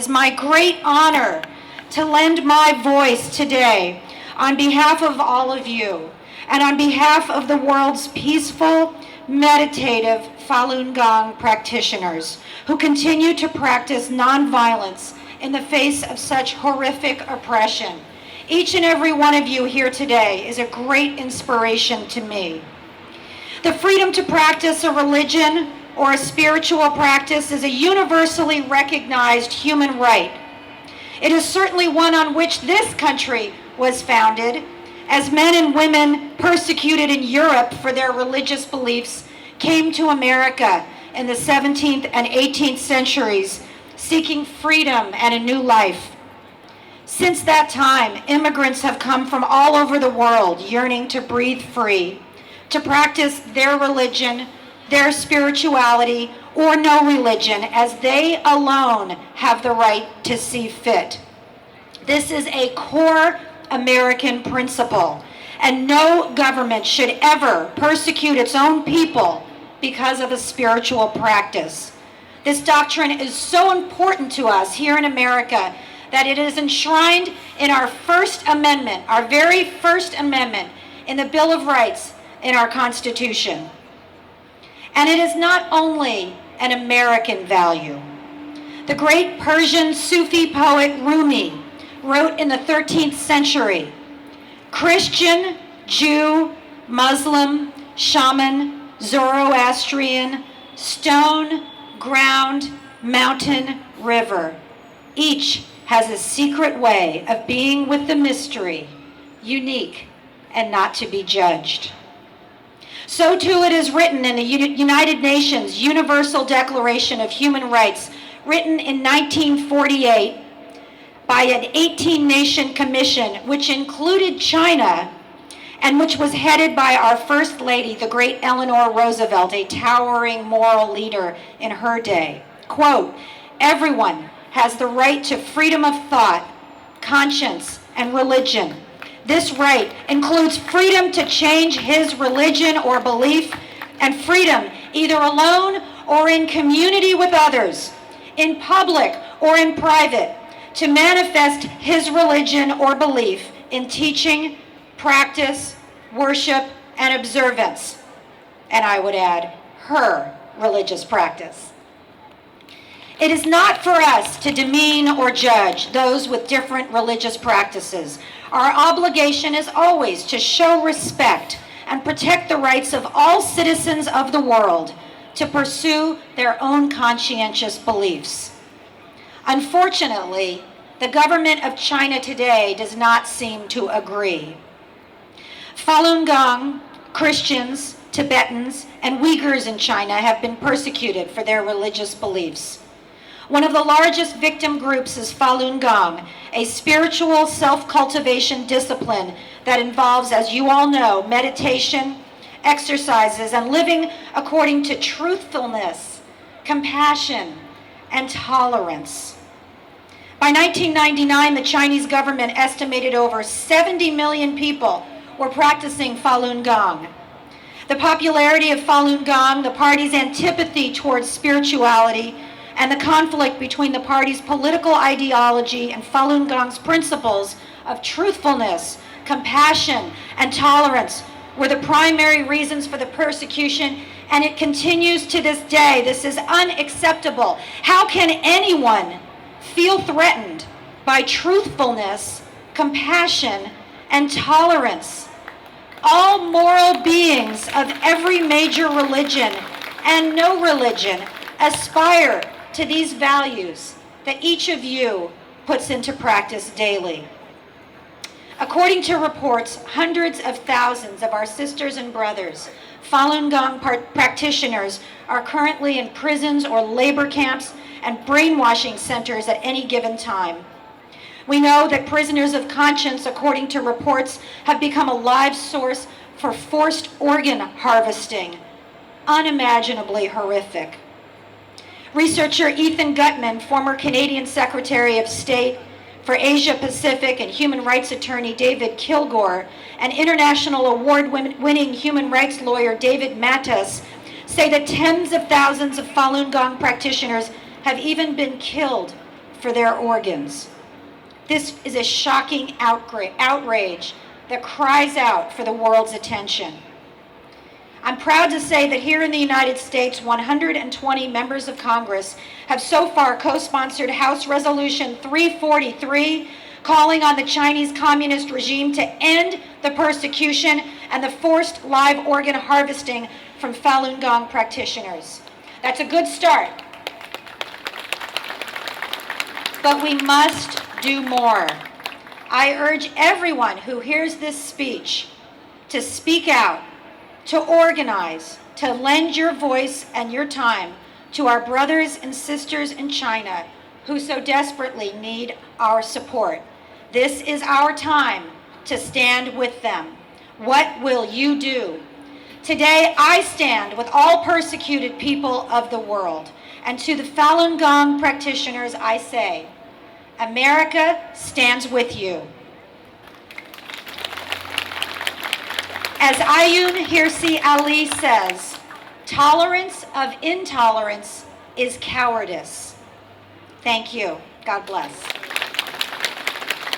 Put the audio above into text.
is my great honor to lend my voice today on behalf of all of you and on behalf of the world's peaceful, meditative Falun Gong practitioners who continue to practice nonviolence in the face of such horrific oppression. Each and every one of you here today is a great inspiration to me. The freedom to practice a religion or a spiritual practice is a universally recognized human right. It is certainly one on which this country was founded, as men and women persecuted in Europe for their religious beliefs came to America in the 17th and 18th centuries, seeking freedom and a new life. Since that time, immigrants have come from all over the world yearning to breathe free, to practice their religion, their spirituality, or no religion, as they alone have the right to see fit. This is a core American principle, and no government should ever persecute its own people because of a spiritual practice. This doctrine is so important to us here in America that it is enshrined in our First Amendment, our very First Amendment in the Bill of Rights in our Constitution. And it is not only an American value. The great Persian Sufi poet Rumi wrote in the 13th century, "Christian, Jew, Muslim, shaman, Zoroastrian, stone, ground, mountain, river. Each has a secret way of being with the mystery, unique and not to be judged." So too it is written in the United Nations Universal Declaration of Human Rights, written in 1948 by an 18-nation commission, which included China, and which was headed by our First Lady, the great Eleanor Roosevelt, a towering moral leader in her day. Quote, "Everyone has the right to freedom of thought, conscience, and religion. This right includes freedom to change his religion or belief, and freedom, either alone or in community with others, in public or in private, to manifest his religion or belief in teaching, practice, worship, and observance." And I would add, her religious practice. It is not for us to demean or judge those with different religious practices. Our obligation is always to show respect and protect the rights of all citizens of the world to pursue their own conscientious beliefs. Unfortunately, the government of China today does not seem to agree. Falun Gong, Christians, Tibetans, and Uyghurs in China have been persecuted for their religious beliefs. One of the largest victim groups is Falun Gong, a spiritual self-cultivation discipline that involves, as you all know, meditation, exercises, and living according to truthfulness, compassion, and tolerance. By 1999, the Chinese government estimated over 70 million people were practicing Falun Gong. The popularity of Falun Gong, the party's antipathy towards spirituality, and the conflict between the party's political ideology and Falun Gong's principles of truthfulness, compassion, and tolerance were the primary reasons for the persecution, and it continues to this day. This is unacceptable. How can anyone feel threatened by truthfulness, compassion, and tolerance? All moral beings of every major religion and no religion aspire to these values that each of you puts into practice daily. According to reports, hundreds of thousands of our sisters and brothers, Falun Gong practitioners, are currently in prisons or labor camps and brainwashing centers at any given time. We know that prisoners of conscience, according to reports, have become a live source for forced organ harvesting. Unimaginably horrific. Researcher Ethan Gutmann, former Canadian Secretary of State for Asia Pacific, and human rights attorney David Kilgore, and international award-winning human rights lawyer David Matas say that tens of thousands of Falun Gong practitioners have even been killed for their organs. This is a shocking outrage that cries out for the world's attention. I'm proud to say that here in the United States, 120 members of Congress have so far co-sponsored House Resolution 343, calling on the Chinese Communist regime to end the persecution and the forced live organ harvesting from Falun Gong practitioners. That's a good start. But we must do more. I urge everyone who hears this speech to speak out, to organize, to lend your voice and your time to our brothers and sisters in China who so desperately need our support. This is our time to stand with them. What will you do? Today, I stand with all persecuted people of the world, and to the Falun Gong practitioners, I say, America stands with you. As Ayun Hirsi Ali says, tolerance of intolerance is cowardice. Thank you. God bless.